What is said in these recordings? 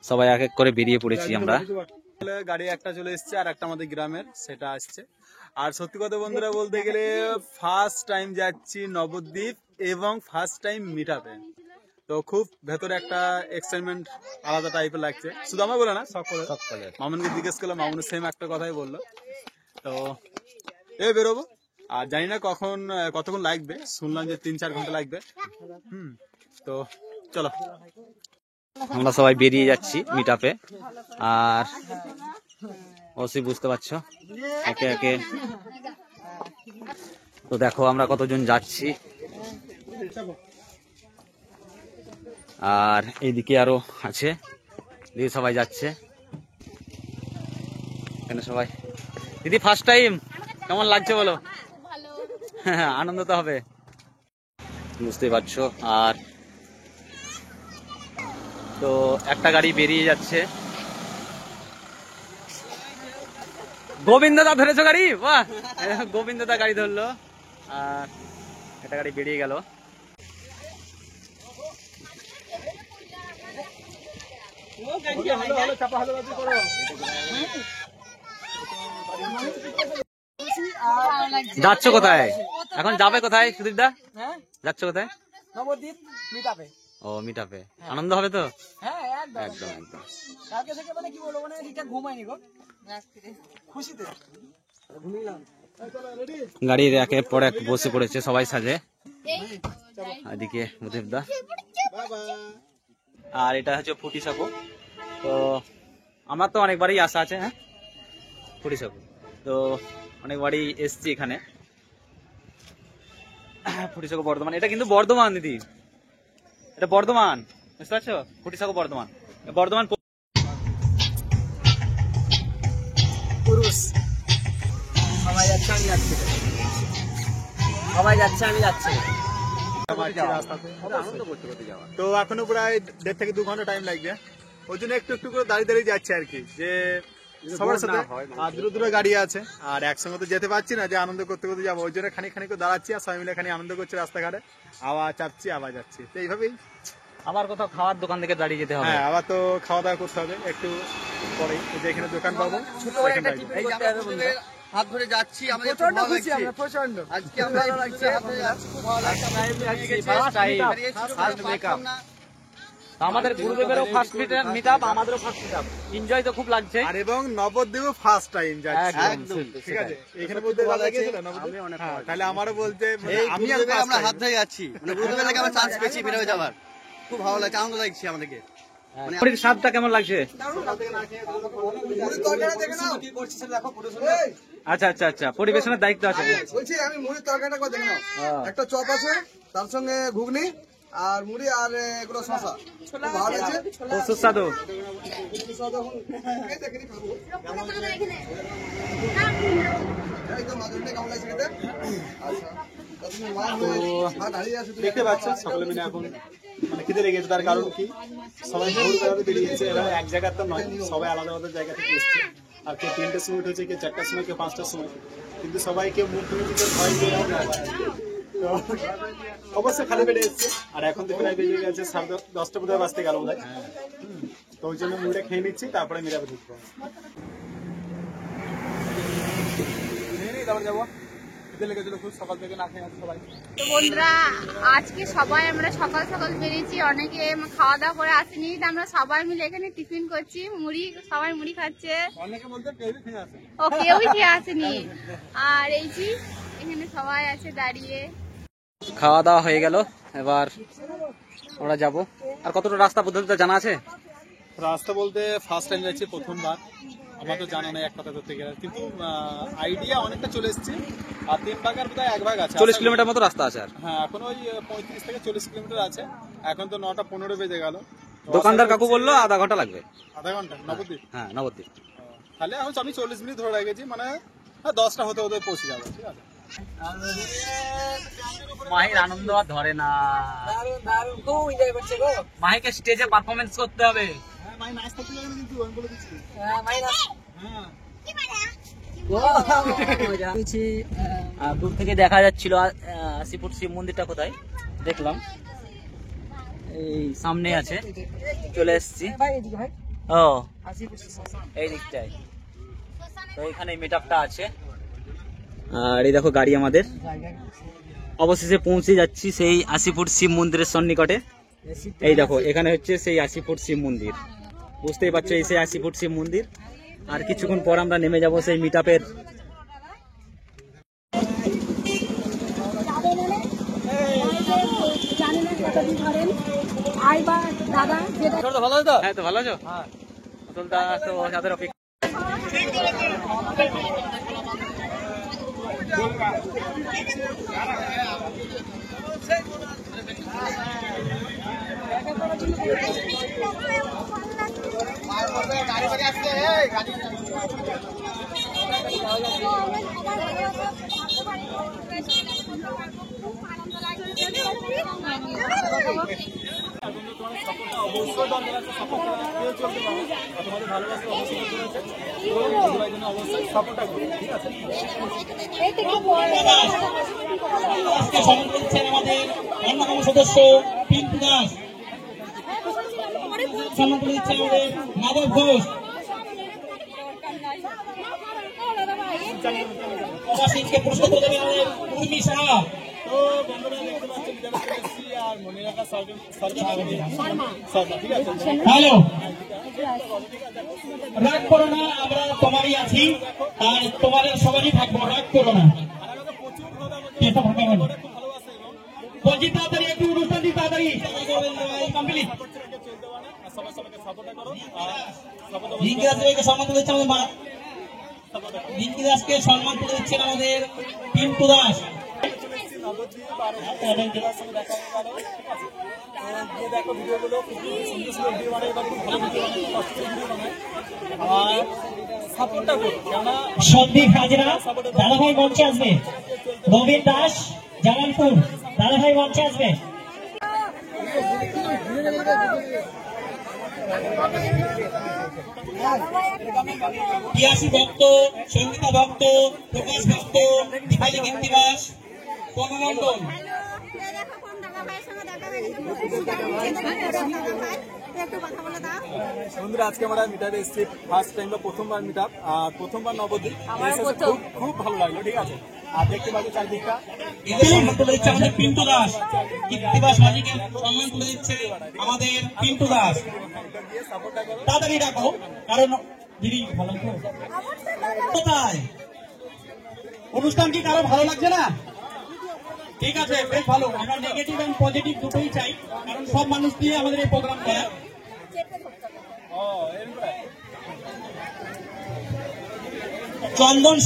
সবাই এক এক করে বেরিয়ে পড়েছি আমরা। গাড়ি একটা চলে এসছে আর একটা আমাদের গ্রামের সেটা আসছে। আর সত্যি কথা বন্ধুরা বলতে গেলে ফার্স্ট টাইম যাচ্ছি নবদ্বীপ এবং ফার্স্ট টাইম মিটআপে। তো খুব ভেতরে একটা এক্সাইটমেন্ট আলাদা টাইপের লাগছে। শুধু আমার বলে না, সকলে। মামুনকে জিজ্ঞেস করলাম, মামুন সেম একটা কথাই বললো। তো এই বেরোবো, আর জানি না কতক্ষণ লাগবে, শুনলাম যে 3-4 ঘন্টা লাগবে। তো চলো, আমরা সবাই বেরিয়ে যাচ্ছি মিটআপে। আর অবশ্যই বুঝতে পারছো একে একে। তো দেখো আমরা কতজন যাচ্ছি, আর এইদিকে আরো আছে, দিদি সবাই যাচ্ছে এখানে সবাই। দিদি ফার্স্ট টাইম কেমন লাগছে বলো? হ্যাঁ, আনন্দ তো হবে, বুঝতেই পারছো। আর তো একটা গাড়ি বেরিয়ে যাচ্ছে। গোবিন্দদা ধরেছো গাড়ি? বাহ, গোবিন্দদা গাড়ি ধরলো, আর একটা গাড়ি বেরিয়ে গেল। যাচ্ছ কোথায় এখন? যাবে কোথায় সুদীপ দা? যাচ্ছ কোথায়? নবদ্বীপ মিটআপে। ও মিটআপে, আনন্দ হবে তো? হ্যাঁ একদম একদম একদম। কালকে থেকে মানে কি বলবো, মানে ঠিকঠাক ঘুমাইনি গো, খুশিতে ঘুমিলাম। গাড়ির একের পর এক বসে পড়েছে সবাই সাজে। এদিকে মুদিব দা, আর এটা হচ্ছে ফুটি সাঁকো। তো আমার তো অনেকবারই আসা আছে। হ্যাঁ, ফুটি সাঁকো তো অনেকবারই এসছি এখানে। ফুটি সাঁকো বর্ধমান, এটা কিন্তু বর্ধমান দিদি, এটা বর্ধমান, বুঝতে পারছো? ফুটি সাঁকো বর্ধমান, বর্ধমান পুরুষ সবাই যাচ্ছে, আমি যাচ্ছি, সবাই যাচ্ছে আমি যাচ্ছি। তো এখনো প্রায় 1.5 থেকে 2 ঘন্টা টাইম লাগবে। ওই জন্য একটু একটু করে দাঁড়িয়ে দাঁড়িয়ে যাচ্ছে আর কি, যে সবার সাথে। আর দূরে দূরে গাড়ি আছে, আর একসঙ্গে তো যেতে পারছি না যে আনন্দ করতে করতে যাবো। ওই জন্য খানিক খানিক করে দাঁড়াচ্ছি, আর সবাই মিলে খানি আনন্দ করছি রাস্তাঘাটে, আবার চাপছি আবার যাচ্ছি। তো এইভাবেই আবার কোথাও খাওয়ার দোকান থেকে দাঁড়িয়ে যেতে হবে। হ্যাঁ, আবার তো খাওয়া দাওয়া করতে হবে একটু পরেই, যেখানে দোকান পাবো হাত ধরে যাচ্ছি। আমাদের প্রচন্ড খুশি, আমরা প্রচন্ড আজকে আমরা আমাদের গুরুদেবেরও ফার্স্ট মিটআপ, আমাদেরও ফার্স্ট মিটআপ। এনজয় তো খুব লাগছে। আর এবং নবদ্বীপও ফার্স্ট টাইম যাচ্ছি। একদম ঠিক আছে, এখানে বলতে ভালো লাগছে নবদ্বীপ। হ্যাঁ, তাহলে আমারও বলতে আমি আমরা হাত ধরে যাচ্ছি, মানে গুরুদেবের থেকে আমরা চান্স পেয়েছি বের হয়ে যাওয়ার। খুব ভালো লাগছে, আনন্দ লাগছে আমাদেরকে। স্বাদটা কেমন লাগছে? আচ্ছা আচ্ছা আচ্ছা, পরিবেশনের দায়িত্ব আছে। বলছি আমি মুড়ির তরকারিটা করে দেখে নাও। একটা চপ আছে, তার সঙ্গে ঘুগনি আর মুড়ি, আর এগুলো শসা। ভালো আছে, সুস্বাদু। দেখতে পাচ্ছ সকলে মিলে এখন মানে খিদে লেগেছে। তার কারণ কি, সবাই ভোরবেলাতে বেরিয়েছে, এবার এক জায়গার তো নয়, সবাই আলাদা আলাদা জায়গা থেকে এসছে। আর কেউ 3টার সময় উঠেছে, কেউ 4টার সময়, কেউ 5টার সময়, কিন্তু সবাই কেউ মুখ ধুয়ে দিতে ভয় পেয়ে তো অবশ্যই খালি পেটে এসছে। আর এখন তো প্রায় বেজে গেছে 10টা বোধহয় বাজতে গেল বোধহয়। তো ওই জন্য মুড়িটা খেয়ে নিচ্ছি, তারপরে মিরাবে ঢুকবো। তারপর যাবো, সকাল থেকে না খেয়ে সবাই। তো বন্ধুরা, আজকে সবাই আমরা সকাল সকাল বেরিয়েছি, অনেকে খাওয়া দাওয়া করে আসেনি। আমরা সবাই মিলে এখানে টিফিন করছি, মুড়ি, সবাই মুড়ি খাচ্ছে। অনেকে বলতে কেউই খেয়ে আসে, ও কেউই খেয়ে আসেনি। আর এই যে এখানে সবাই আছে দাঁড়িয়ে। খাওয়া দাওয়া হয়ে গেল, এবার আমরা যাব। আর কতটা রাস্তা পদ্ধতিটা জানা আছে? রাস্তা বলতে ফার্স্ট টাইম যাচ্ছি, প্রথমবার। আমার তো জানা নেই এক কথা করতে গেলে, কিন্তু আইডিয়া অনেকটা চলে এসছে। আর 3 ভাগের বোধহয় 1 ভাগ আছে, 40 কিলোমিটার মতো রাস্তা আছে। আর হ্যাঁ, এখন ওই 35 থেকে 40 কিলোমিটার আছে। এখন তো 9টা 15 বেজে গেল। দোকানদার কাকু বললো আধা ঘন্টা লাগবে। আধা ঘন্টা? নবদ্বীপ? হ্যাঁ, নবদ্বীপ। তাহলে এখন আমি 40 মিনিট ধরে রেখেছি, মানে 10টা হতে হতে পৌঁছে যাবো। ঠিক আছে, মাহির আনন্দ আর ধরে না। মাহিকে স্টেজে পারফরমেন্স করতে হবে। হ্যাঁ, মাই নাচ করতে যাবে কিন্তু, আমি বলে দিচ্ছি। দূর থেকে দেখা যাচ্ছিল 80 ফুট শিব মন্দিরটা কোথায় দেখলাম, এই সামনে আছে, চলে এসেছি। ও 80 ফুট শ্মশান। এই দিকটায় তো এখানে মিট আপটা আছে। আর এই দেখো গাড়ি আমাদের অবশেষে পৌঁছে যাচ্ছি সেই 80 ফুট শিব মন্দিরের সন্নিকটে। এই দেখো এখানে হচ্ছে সেই 80 ফুট শিব মন্দির, বুঝতেই পারছো এই সেই 80 ফুট শিব মন্দির। আর কিছুক্ষণ পর আমরা নেমে যাব সেই মিট আপের। ভালো তো? হ্যাঁ তো ভালো আছো? অতুলদা তো যাদের অপেক্ষা আজকে সম্মান করছেন আমাদের অন্যতম সদস্য পিন্টু দাস, সম্মান করে দিচ্ছে আমাদের মাধব ঘোষ, প্রবাসীকে পুরস্কার করে দেবে আমাদের উর্মি সাহা। তো বন্ধুরা দেখতে পাচ্ছেন মিটাপে এসেছি আর মনে রাখা ঠিক আছে। হ্যালো, রাগ করো না, আমরা তোমারই আছি আর তোমাদের সবারই থাকবো, রাগ করো না। বলছি তাড়াতাড়ি একটু অনুষ্ঠানটি তাড়াতাড়ি কমপ্লিট। রিঙ্কি দাসকে সম্মান করে দিচ্ছে আমাদের রিঙ্কি দাসকে সম্মান করে দিচ্ছেন আমাদের পিন্টু দাস। দেখো ভিডিওগুলো খুব সুন্দর সুন্দর ভিডিও বানাই বা খুব ভালো ভিডিও বানাই, কষ্ট করে ভিডিও বানাই আর সাপোর্টটা করো। কেননা সন্দীপ হাজরা দাদাভাই মঞ্চে আসবে, রবীন দাস জামালপুর দাদাভাই মঞ্চে আসবে। পিয়াসী ভক্ত, সঙ্গীতা ভক্ত, প্রকাশ ভক্ত, দীপালি কীর্তিবাস, পনমণ্ডল। বন্ধুরা আজকে আমরা মিটারে এসেছি ফার্স্ট টাইম বা প্রথমবার মিট আপ, আর প্রথমবার নবদ্বীপ খুব খুব ভালো লাগলো। ঠিক আছে, আর দেখতে পাচ্ছি চারদিকটা সম্মান তুলে দিচ্ছে আমাদের পিন্টু দাস, কীর্তিবাস মাঝিকে সম্মান তুলে দিচ্ছে আমাদের পিন্টু দাস। তাড়াতাড়ি ডাকো, কারণ দিদি ভালো তো কোথায় অনুষ্ঠান কি কারো ভালো লাগছে না? ঠিক আছে, বেশ ভালো। আমরা নেগেটিভ এবং পজিটিভ দুটোই চাই, কারণ সব মানুষ দিয়ে আমাদের এই প্রোগ্রাম করা। চন্দন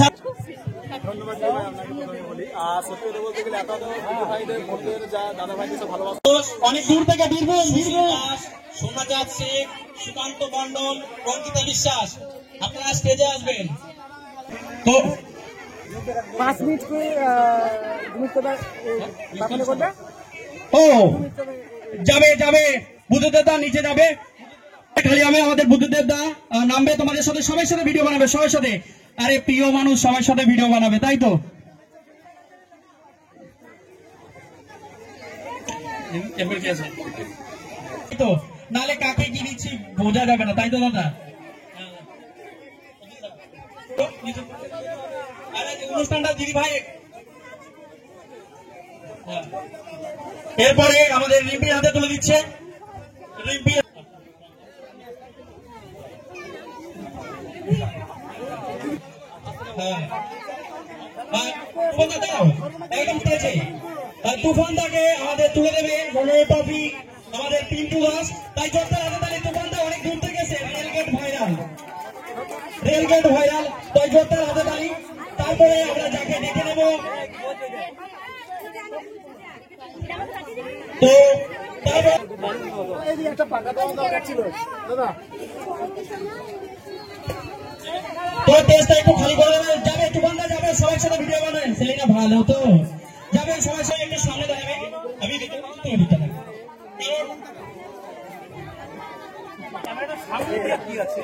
ধন্যবাদ আপনাকে প্রথমে বলি। আর সত্যি কথা বলতে গেলে এত ভিডিও ভাইদের বন্ধুদের যা দাদা ভাইদের সব ভালোবাসা, অনেক দূর থেকে বীরভূম সোনাচাঁদ শেখ, সুকান্ত মন্ডল, অঙ্কিতা বিশ্বাস, আপনারা স্টেজে আসবেন। তো 5 মিনিট করে করবে। ও যাবে যাবে, বুদ্ধদেব দা নিচে যাবে, খালি আমি আমাদের বুদ্ধদেব দা নামবে, তোমাদের সাথে সবার সাথে ভিডিও বানাবে, সবার সাথে। আরে প্রিয় মানুষ সবার সাথে ভিডিও বানাবে, তাই তো? তো নালে কাকে কি দিচ্ছি বোঝা যাবে না, তাই তো দাদা? অনুষ্ঠানটা দিদি ভাই। এরপরে আমাদের রিম্পি হাতে তুলে দিচ্ছে, রিম্পি তুফানদাকে আমাদের তুলে দেবে ট্রফি আমাদের পিন্টু দাস। তাই জোরদার হাতে তালি। তুফানদা অনেক দূর থেকে এসে রেলগেট ভাইরাল, তাই জোরদার হাতে তালি। তারপরে আমরা যাকে ডেকে নেব, তো একটা পাকা দেওয়া দরকার ছিল দাদা। তো টেস্টটা একটু খালি করে দেবেন। যাবে তুফানদা যাবে, সবার সাথে ভিডিও বানাবেন, সেটা ভালো তো যাবে, সবার সাথে একটু সামনে দাঁড়াবে। আমি দিতে ক্যামেরাটা সামনে কি আছে।